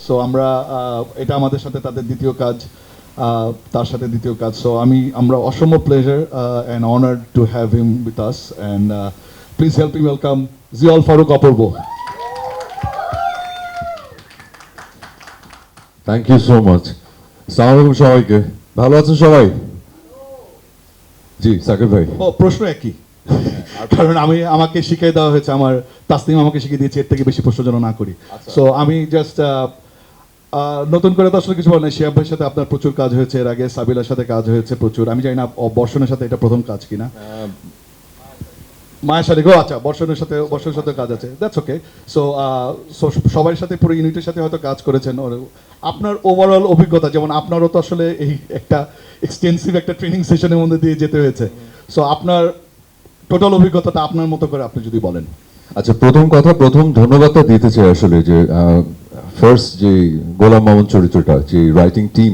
So আমরা এটা আমাদের সাথে তাদের দ্বিতীয় কাজ, তার সাথে দ্বিতীয় কাজ। সো আমরা অসম্ভব pleasure and honoured to have him with us, and please help me welcome Ziaul Faruk Apurba. Thank you so much. আসসালামু আলাইকুম সবাইকে, ভালো আছেন সবাই? জি সাকিব ভাই। ও প্রশ্ন একই, কারণ আমাকে শিখিয়ে দেওয়া হয়েছে, আমার তাসনিম আমাকে শিখিয়ে দিয়েছে এর থেকে বেশি প্রশ্ন যেন না করি। সো আমি জাস্ট নতুন করে তো আসলে কিছু বল না। শিহাব ভাইয়ের সাথে আপনার প্রচুর কাজ হয়েছে এর আগে, সাবিলার সাথে কাজ হয়েছে প্রচুর। আমি জানি না বর্ষণের সাথে এটা প্রথম কাজ কিনা। মায়ের সাথে আচ্ছা, বর্ষণের সাথে কাজ আছে, দ্যাটস ওকে। সো সবার সাথে, পুরো ইউনিটের সাথে হয়তো কাজ করেছেন। আপনার ওভারঅল অভিজ্ঞতা, যেমন আপনারও তো আসলে এই একটা এক্সটেন্সিভ একটা ট্রেনিং সেশনের মধ্যে দিয়ে যেতে হয়েছে। সো আপনার টোটাল অভিজ্ঞতাটা আপনার মতো করে আপনি যদি বলেন। আচ্ছা, প্রথম ধন্যবাদটা দিতে চাই আসলে যে ফার্স্ট যে গোলাম মামুন চরিত্রটা যে রাইটিং টিম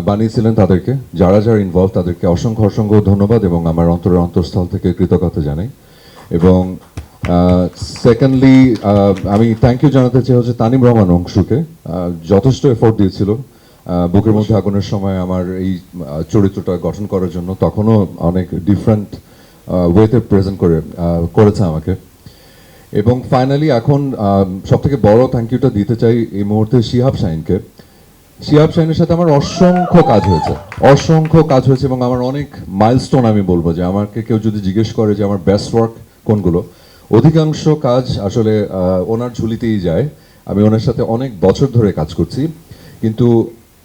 বানিয়েছিলেন, তাদেরকে যারা ইনভলভ তাদেরকে অসংখ্য ধন্যবাদ এবং আমার অন্তরস্থল থেকে কৃতজ্ঞতা জানাই। এবং সেকেন্ডলি আমি থ্যাংক ইউ জানাতে চাই হচ্ছে তানিম রহমান অংশুকে, যথেষ্ট এফোর্ট দিয়েছিল বুকের মধ্যে আগুনের সময় আমার এই চরিত্রটা গঠন করার জন্য। তখনও অনেক ডিফারেন্ট ওয়েতে প্রেজেন্ট করেছে আমাকে। এবং ফাইনালি এখন সব থেকে বড় থ্যাংক ইউটা দিতে চাই এই মুহূর্তে শিহাব শাহিনের সাথে আমার অসংখ্য কাজ হয়েছে এবং আমার অনেক মাইলস্টোন। আমি বলবো যে আমাকে কেউ যদি জিজ্ঞেস করে যে আমার বেস্ট ওয়ার্ক কোনগুলো, অধিকাংশ কাজ আসলে ওনার ঝুলিতেই যায়। আমি ওনার সাথে অনেক বছর ধরে কাজ করছি, কিন্তু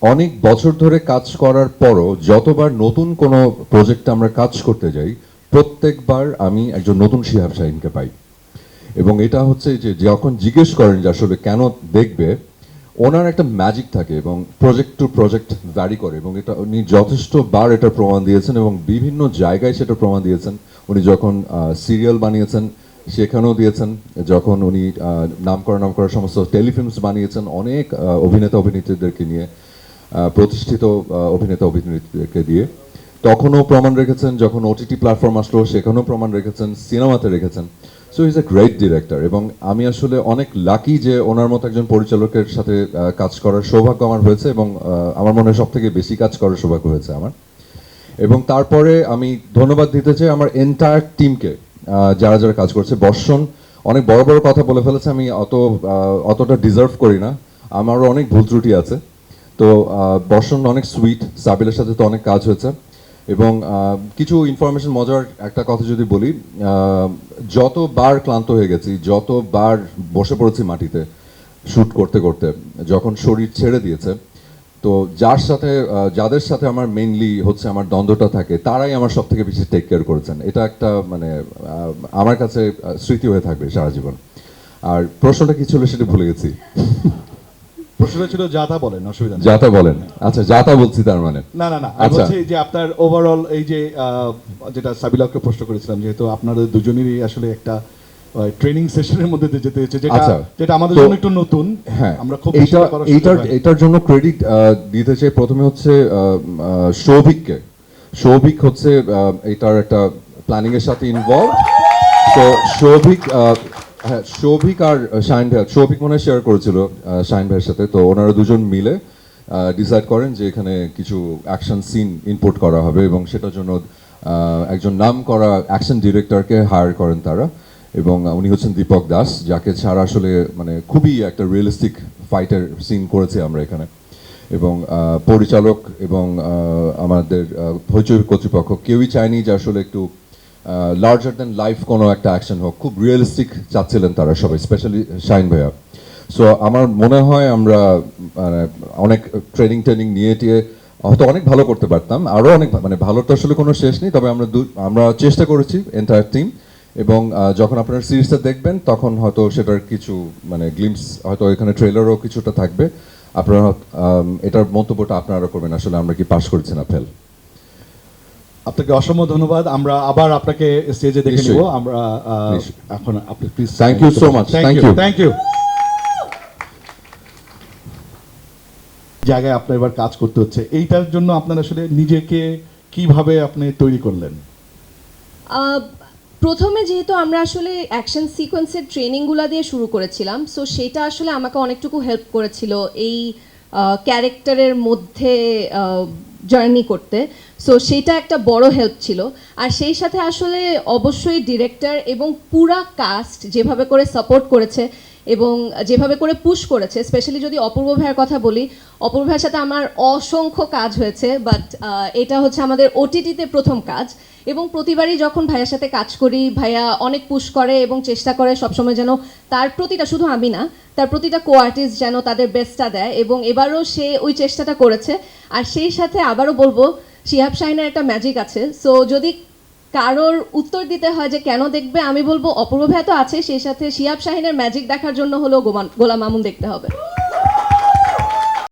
অনেক বছর ধরে কাজ করার পরও যতবার নতুন কোনো প্রজেক্টে আমরা কাজ করতে যাই, প্রত্যেকবার আমি একজন নতুন শিহাব শাহিনকে পাই। এবং এটা হচ্ছে যে যখন জিজ্ঞেস করেন যে আসলে কেন দেখবে, ওনার একটা ম্যাজিক থাকে এবং প্রজেক্ট টু প্রজেক্ট ভ্যারি করে। এবং এটা উনি যথেষ্টবার এটা প্রমাণ দিয়েছেন এবং বিভিন্ন জায়গায় সেটা প্রমাণ দিয়েছেন। উনি যখন সিরিয়াল বানিয়েছেন সেখানেও দিয়েছেন, যখন উনি নাম করা সমস্ত টেলিফিল্মস বানিয়েছেন অনেক অভিনেত্রীদেরকে নিয়ে, প্রতিষ্ঠিত অভিনেত্রীদেরকে দিয়ে, তখনও প্রমাণ রেখেছেন। যখন ওটিটি প্ল্যাটফর্ম আসলো সেখানেও প্রমাণ রেখেছেন, সিনেমাতে রেখেছেন। So is a great director এবং আমি আসলে অনেক লাকি যে ওনার মতো একজন পরিচালকের সাথে কাজ করার সৌভাগ্য আমার হয়েছে এবং আমার মনে হয় সব থেকে বেশি কাজ করার সৌভাগ্য হয়েছে আমার। এবং তারপরে আমি ধন্যবাদ দিতে চাই আমার এন্টায়ার টিমকে, যারা কাজ করছে। বর্ষণ অনেক বড় কথা বলে ফেলেছে, আমি অতটা ডিজার্ভ করি না, আমারও অনেক ভুল ত্রুটি আছে। তো বর্ষণ অনেক সুইট, সাবিলের সাথে তো অনেক কাজ হয়েছে। এবং কিছু ইনফরমেশন, মজার একটা কথা যদি বলি, যতবার ক্লান্ত হয়ে গেছি, যতবার বসে পড়েছি মাটিতে শ্যুট করতে, যখন শরীর ছেড়ে দিয়েছে, তো যাদের সাথে আমার মেইনলি হচ্ছে আমার দ্বন্দ্বটা থাকে, তারাই আমার সব থেকে বেশি টেক কেয়ার করেছেন। এটা একটা মানে আমার কাছে স্মৃতি হয়ে থাকবে সারা জীবন। আর প্রশ্নটা কি ছিল সেটা ভুলে গেছি। প্রশ্নটা ছিল যাতা বলেন, অসুবিধা নেই। যাতা বলেন, আচ্ছা যাতা বলছি তার মানে। না, আচ্ছা, বলছি যে আপনার ওভারঅল এই যে যেটা সাবিলাকে প্রশ্ন করেছিলাম, যেহেতু আপনাদের দুজনেরই আসলে একটা ট্রেনিং সেশনের মধ্যে দিয়ে যেতে হয়েছে, যেটা আমাদের জন্য একটু নতুন। হ্যাঁ, আমরা খুব এইটার জন্য ক্রেডিট দিতে চাই প্রথমে হচ্ছে সৌভিক হচ্ছে এইটার একটা প্ল্যানিং এর সাথে ইনভলভ। তো সৌভিক আর শাহিন ভাই, সৌভিক মনে হয় শেয়ার করেছিল শাহিন ভাইয়ের সাথে। তো ওনারা দুজন মিলে ডিসাইড করেন যে এখানে কিছু অ্যাকশন সিন ইনপুট করা হবে এবং সেটার জন্য একজন নাম করা অ্যাকশন ডিরেক্টরকে হায়ার করেন তারা। এবং উনি হচ্ছেন দীপক দাস, যাকে ছাড়া আসলে মানে খুবই একটা রিয়েলিস্টিক ফাইটের সিন করেছি আমরা এখানে। এবং পরিচালক এবং আমাদের হইচই কর্তৃপক্ষ কেউই চায়নি যে আসলে একটু লার্জার দ্যান লাইফ কোনো একটা অ্যাকশন হোক, খুব রিয়েলিস্টিক চাচ্ছিলেন তারা সবাই, স্পেশালি শাহিন ভাইয়া। সো আমার মনে হয় আমরা মানে অনেক ট্রেনিং নিয়ে টিয়ে হয়তো অনেক ভালো করতে পারতাম, আরও অনেক, মানে ভালোর তো আসলে কোনো শেষ নেই। তবে আমরা চেষ্টা করেছি এন্টায়ার টিম। এবং যখন আপনারা সিরিজটা দেখবেন তখন হয়তো সেটার কিছু মানে গ্লিমস, হয়তো এখানে ট্রেলারও কিছুটা থাকবে। আপনারা এটার মন্তব্যটা আপনারা করবেন আসলে আমরা কি পাস করেছি না ফেল। আপনাকে অসংখ্য ধন্যবাদ। আমরা আবার আপনাকে স্টেজে দেখে নিব। আমরা এখন আপনি please. Thank you so much. Thank you. জায়গায় আপনার এবার কাজ করতে হচ্ছে, এইটার জন্য আপনার আসলে নিজেকে কিভাবে আপনি তৈরি করলেন? প্রথমে যেহেতু আমরা আসলে অ্যাকশন সিকোয়েন্সের ট্রেনিংগুলো দিয়ে শুরু করেছিলাম, সো সেটা আসলে আমাকে অনেকটুকু হেল্প করেছিল এই ক্যারেক্টারের মধ্যে জার্নি করতে। সো সেটা একটা বড় হেল্প ছিল। আর সেই সাথে আসলে অবশ্যই ডিরেক্টর এবং পুরা কাস্ট যেভাবে করে সাপোর্ট করেছে এবং যেভাবে করে পুশ করেছে, স্পেশালি যদি অপূর্ব ভাইয়ের কথা বলি, অপূর্ব ভাইয়ের সাথে আমার অসংখ্য কাজ হয়েছে, বাট এটা হচ্ছে আমাদের ওটিটিতে প্রথম কাজ। এবং প্রতিবারই যখন ভাইয়ার সাথে কাজ করি, ভাইয়া অনেক পুশ করে এবং চেষ্টা করে সবসময় যেন তার প্রতিটা, শুধু আমি না, তার প্রতিটা কো আর্টিস্ট যেন তাদের বেস্টটা দেয়, এবং এবারও সে ওই চেষ্টাটা করেছে। আর সেই সাথে আবারও বলবো, শিহাব শাহিনের একটা ম্যাজিক আছে। সো যদি কারোর উত্তর দিতে হয় যে কেন দেখবে, আমি বলবো অপূর্ব ভাইয়া তো আছে, সেই সাথে শিহাব শাহিনের ম্যাজিক দেখার জন্য হলেও গোলাম মামুন দেখতে হবে।